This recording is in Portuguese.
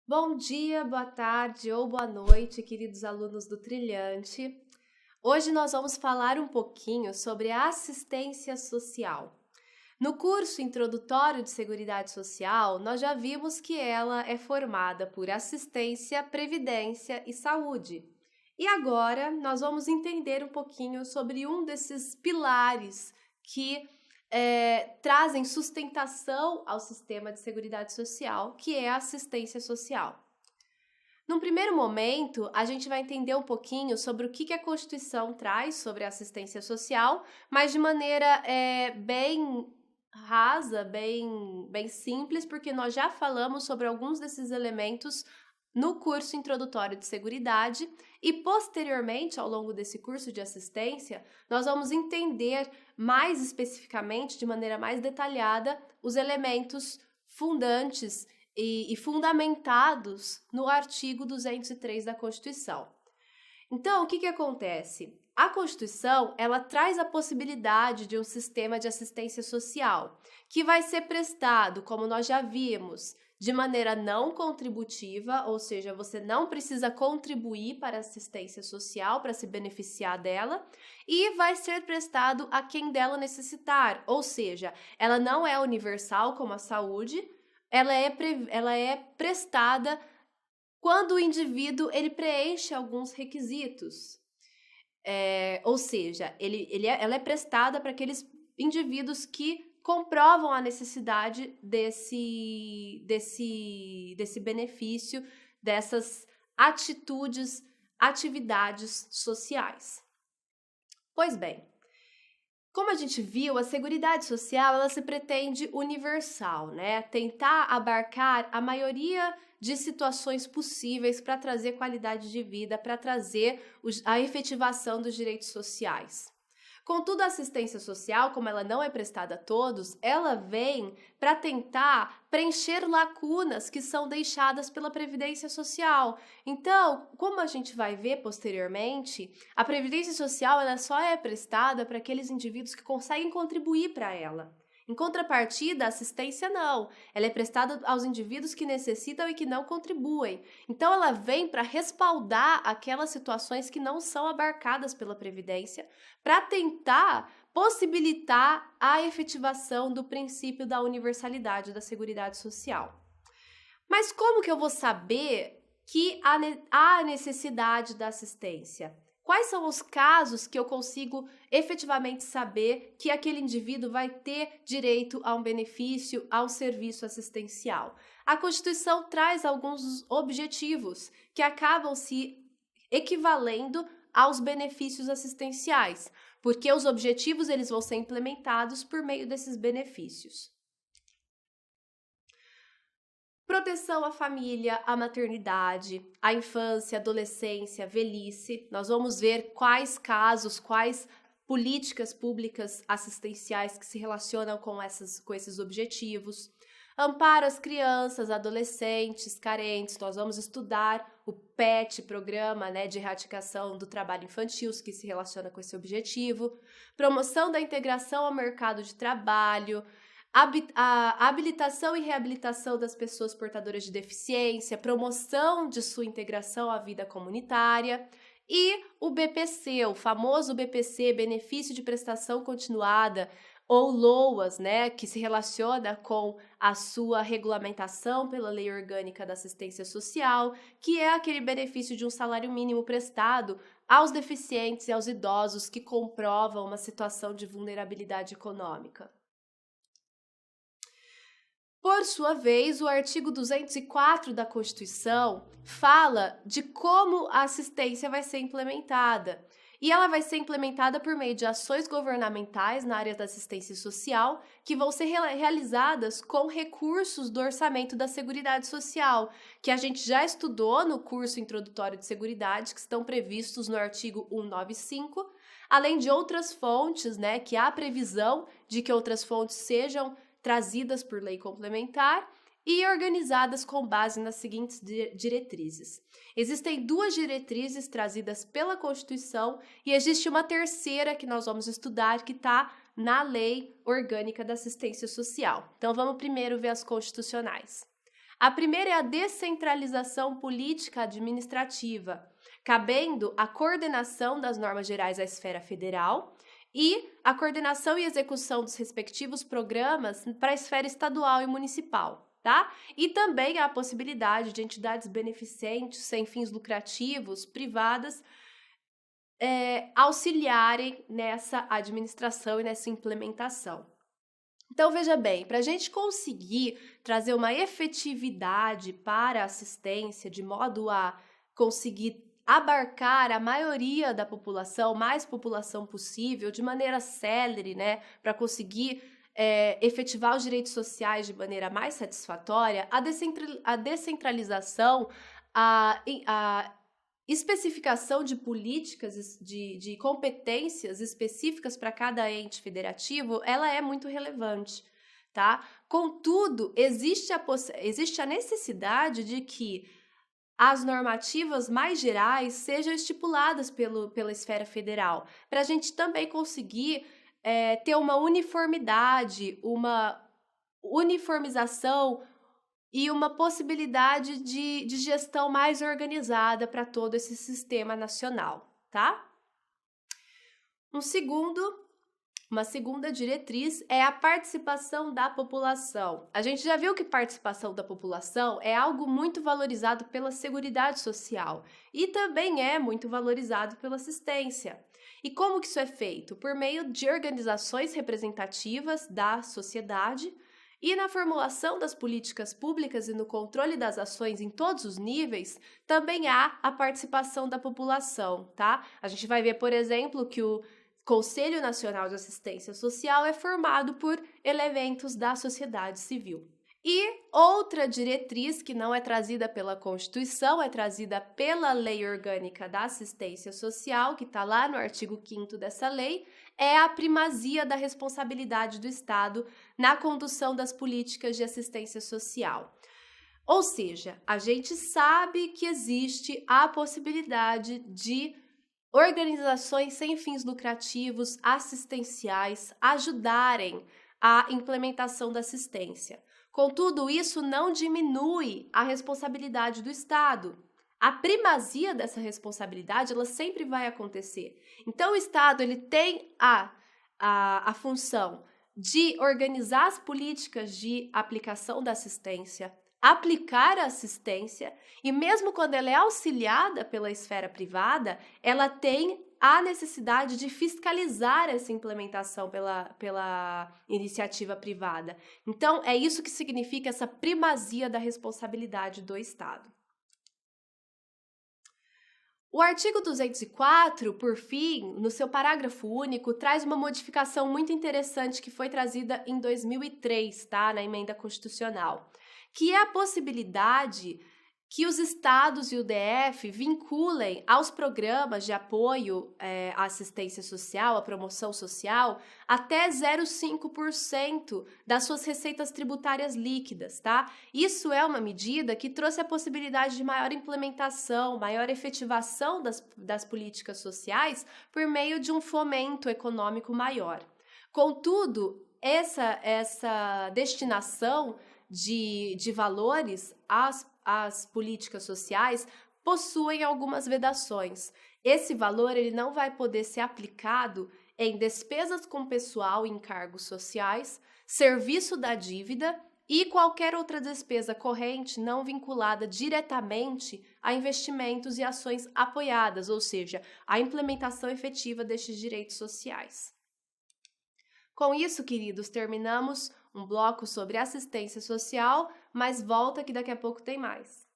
Bom dia, boa tarde ou boa noite, queridos alunos do Trilhante. Hoje nós vamos falar um pouquinho sobre a assistência social. No curso introdutório de Seguridade Social, nós já vimos que ela é formada por assistência, previdência e saúde. E agora nós vamos entender um pouquinho sobre um desses pilares que trazem sustentação ao sistema de seguridade social, que é a assistência social. Num primeiro momento, a gente vai entender um pouquinho sobre o que a Constituição traz sobre a assistência social, mas de maneira bem rasa, bem simples, porque nós já falamos sobre alguns desses elementos no curso introdutório de Seguridade e, posteriormente, ao longo desse curso de assistência, nós vamos entender mais especificamente, de maneira mais detalhada, os elementos fundantes e fundamentados no artigo 203 da Constituição. Então, o que acontece? A Constituição, ela traz a possibilidade de um sistema de assistência social, que vai ser prestado, como nós já vimos, de maneira não contributiva, ou seja, você não precisa contribuir para a assistência social para se beneficiar dela, e vai ser prestado a quem dela necessitar, ou seja, ela não é universal como a saúde, ela é prestada quando o indivíduo ele preenche alguns requisitos. Ou seja, ela é prestada para aqueles indivíduos que comprovam a necessidade desse benefício, dessas atividades sociais. Pois bem, como a gente viu, a Seguridade Social ela se pretende universal, né? Tentar abarcar a maioria de situações possíveis para trazer qualidade de vida, para trazer a efetivação dos direitos sociais. Contudo, a assistência social, como ela não é prestada a todos, ela vem para tentar preencher lacunas que são deixadas pela Previdência Social. Então, como a gente vai ver posteriormente, a Previdência Social ela só é prestada para aqueles indivíduos que conseguem contribuir para ela. Em contrapartida, a assistência não. Ela é prestada aos indivíduos que necessitam e que não contribuem. Então, ela vem para respaldar aquelas situações que não são abarcadas pela Previdência, para tentar possibilitar a efetivação do princípio da universalidade da Seguridade Social. Mas como que eu vou saber que há necessidade da assistência? Quais são os casos que eu consigo efetivamente saber que aquele indivíduo vai ter direito a um benefício, a um serviço assistencial? A Constituição traz alguns objetivos que acabam se equivalendo aos benefícios assistenciais, porque os objetivos eles vão ser implementados por meio desses benefícios. Proteção à família, à maternidade, à infância, adolescência, velhice. Nós vamos ver quais casos, quais políticas públicas assistenciais que se relacionam com esses objetivos. Amparo às crianças, adolescentes, carentes. Nós vamos estudar o PET, Programa, de Erradicação do Trabalho Infantil, que se relaciona com esse objetivo. Promoção da integração ao mercado de trabalho, a habilitação e reabilitação das pessoas portadoras de deficiência, promoção de sua integração à vida comunitária e o BPC, o famoso BPC, Benefício de Prestação Continuada, ou LOAS, que se relaciona com a sua regulamentação pela Lei Orgânica da Assistência Social, que é aquele benefício de um salário mínimo prestado aos deficientes e aos idosos que comprovam uma situação de vulnerabilidade econômica. Por sua vez, o artigo 204 da Constituição fala de como a assistência vai ser implementada. E ela vai ser implementada por meio de ações governamentais na área da assistência social, que vão ser realizadas com recursos do orçamento da Seguridade Social, que a gente já estudou no curso introdutório de Seguridade, que estão previstos no artigo 195, além de outras fontes, que há previsão de que outras fontes sejam trazidas por lei complementar e organizadas com base nas seguintes diretrizes. Existem duas diretrizes trazidas pela Constituição e existe uma terceira que nós vamos estudar que está na Lei Orgânica da Assistência Social. Então, vamos primeiro ver as constitucionais. A primeira é a descentralização política administrativa, cabendo a coordenação das normas gerais à esfera federal e a coordenação e execução dos respectivos programas para a esfera estadual e municipal. Tá? E também há a possibilidade de entidades beneficentes, sem fins lucrativos, privadas, auxiliarem nessa administração e nessa implementação. Então, veja bem, para a gente conseguir trazer uma efetividade para a assistência, de modo a conseguir abarcar a maioria da população, mais população possível, de maneira célere, né, para conseguir efetivar os direitos sociais de maneira mais satisfatória, a descentralização, a especificação de políticas, de competências específicas para cada ente federativo, ela é muito relevante, tá? Contudo, existe a necessidade de que as normativas mais gerais sejam estipuladas pela esfera federal, para a gente também conseguir ter uma uniformidade, uma uniformização e uma possibilidade de gestão mais organizada para todo esse sistema nacional, tá? Uma segunda diretriz é a participação da população. A gente já viu que participação da população é algo muito valorizado pela Seguridade Social e também é muito valorizado pela assistência. E como que isso é feito? Por meio de organizações representativas da sociedade e na formulação das políticas públicas e no controle das ações em todos os níveis, também há a participação da população, tá? A gente vai ver, por exemplo, que o Conselho Nacional de Assistência Social é formado por elementos da sociedade civil. E outra diretriz que não é trazida pela Constituição, é trazida pela Lei Orgânica da Assistência Social, que está lá no artigo 5º dessa lei, é a primazia da responsabilidade do Estado na condução das políticas de assistência social. Ou seja, a gente sabe que existe a possibilidade de organizações sem fins lucrativos assistenciais ajudarem a implementação da assistência. Contudo, isso não diminui a responsabilidade do Estado. A primazia dessa responsabilidade, ela sempre vai acontecer. Então, o Estado ele tem a função de organizar as políticas de aplicação da assistência, aplicar a assistência, e mesmo quando ela é auxiliada pela esfera privada, ela tem a necessidade de fiscalizar essa implementação pela iniciativa privada. Então, é isso que significa essa primazia da responsabilidade do Estado. O artigo 204, por fim, no seu parágrafo único, traz uma modificação muito interessante que foi trazida em 2003, tá? Na emenda constitucional, que é a possibilidade que os estados e o DF vinculem aos programas de apoio à assistência social, à promoção social, até 0,5% das suas receitas tributárias líquidas, tá? Isso é uma medida que trouxe a possibilidade de maior implementação, maior efetivação das políticas sociais por meio de um fomento econômico maior. Contudo, essa destinação de valores às políticas sociais possuem algumas vedações. Esse valor ele não vai poder ser aplicado em despesas com pessoal e encargos sociais, serviço da dívida e qualquer outra despesa corrente não vinculada diretamente a investimentos e ações apoiadas, ou seja, a implementação efetiva destes direitos sociais. Com isso, queridos, terminamos um bloco sobre assistência social, mas volta que daqui a pouco tem mais.